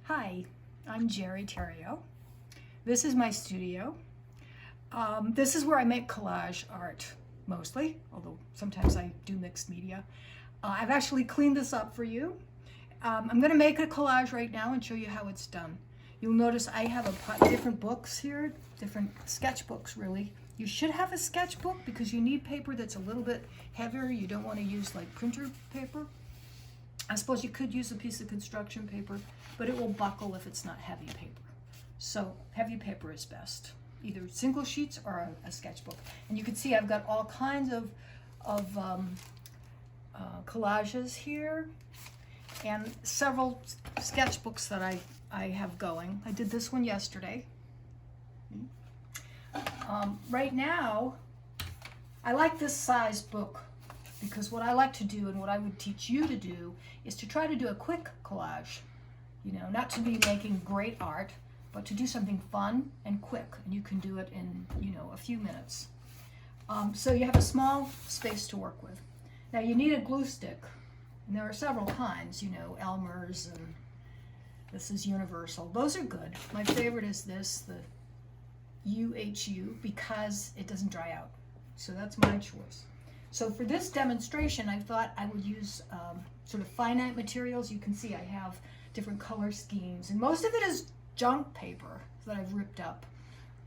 Hi, I'm Jeri. This is my studio. This is where I make collage art mostly, although sometimes I do mixed media. I've actually cleaned this up for you. I'm going to make a collage right now and show you how it's done. You'll notice I have different books here, different sketchbooks really. You should have a sketchbook because you need paper that's a little bit heavier. You don't want to use like printer paper. I suppose you could use a piece of construction paper, but it will buckle if it's not heavy paper. So heavy paper is best, either single sheets or a sketchbook. And you can see I've got all kinds of collages here and several sketchbooks that I have going. I did this one yesterday. Right now, I like this size book because what I like to do and what I would teach you to do is to try to do a quick collage. You know, not to be making great art, but to do something fun and quick, and you can do it in, you know, a few minutes. So you have a small space to work with. Now you need a glue stick, and there are several kinds, you know, Elmer's, and this is Universal. Those are good. My favorite is this, the UHU, because it doesn't dry out. So that's my choice. So for this demonstration, I thought I would use sort of finite materials. You can see I have different color schemes, and most of it is junk paper that I've ripped up.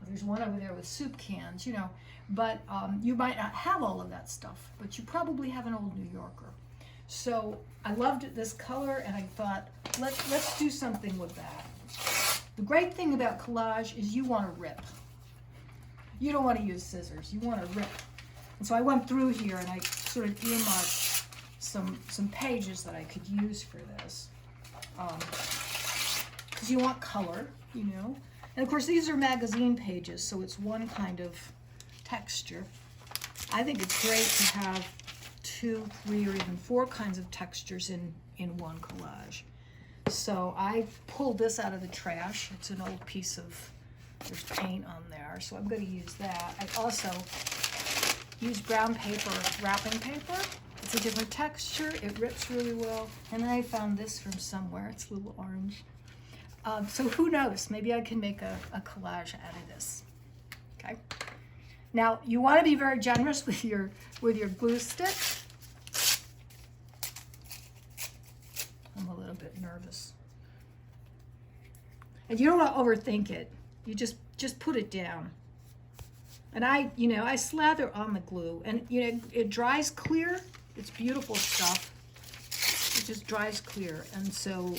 There's one over there with soup cans, you know, but you might not have all of that stuff, but you probably have an old New Yorker. So I loved this color, and I thought, let's do something with that. The great thing about collage is you want to rip. You don't want to use scissors, you want to rip. And so I went through here and I sort of earmarked some pages that I could use for this. Because you want color, you know. And of course these are magazine pages, so it's one kind of texture. I think it's great to have 2, 3, or even 4 kinds of textures in one collage. So I pulled this out of the trash. It's an old piece of, there's paint on there, so I'm going to use that. I also use brown paper, wrapping paper. It's a different texture, it rips really well. And then I found this from somewhere, it's a little orange. So who knows, maybe I can make a collage out of this, okay? Now, you wanna be very generous with your glue stick. I'm a little bit nervous. And you don't wanna overthink it. You just put it down. And I slather on the glue, and you know, it dries clear. It's beautiful stuff. It just dries clear, and so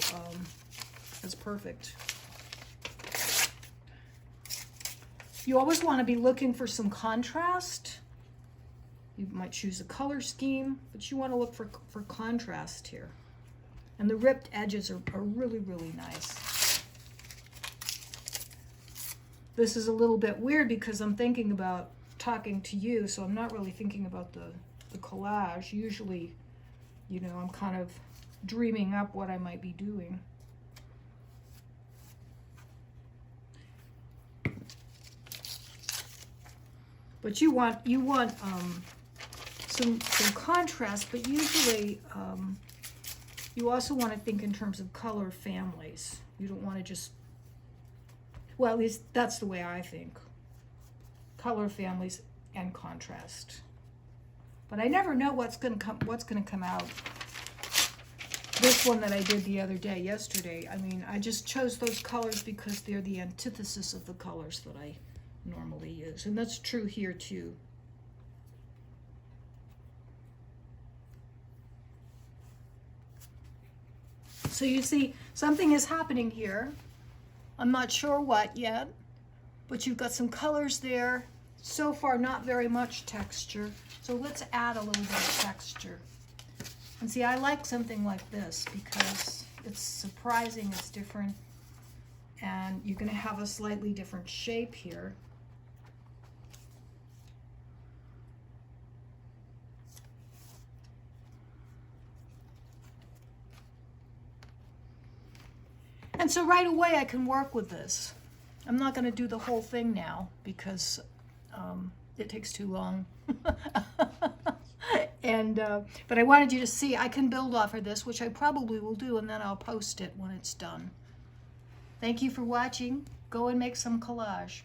that's perfect. You always want to be looking for some contrast. You might choose a color scheme, but you want to look for contrast here. And the ripped edges are really, really nice. This is a little bit weird because I'm thinking about talking to you, so I'm not really thinking about the collage. Usually, you know, I'm kind of dreaming up what I might be doing. But you want some contrast, but usually you also want to think in terms of color families. You don't want to just, well, at least that's the way I think. Color families and contrast. But I never know what's going to come out. This one that I did the other day, yesterday, I mean, I just chose those colors because they're the antithesis of the colors that I normally use. And that's true here too. So you see, something is happening here. I'm not sure what yet, but you've got some colors there. So far, not very much texture. So let's add a little bit of texture. And see, I like something like this because it's surprising, it's different, and you're going to have a slightly different shape here. And so right away I can work with this. I'm not going to do the whole thing now because it takes too long. But I wanted you to see I can build off of this, which I probably will do, and then I'll post it when it's done. Thank you for watching. Go and make some collage.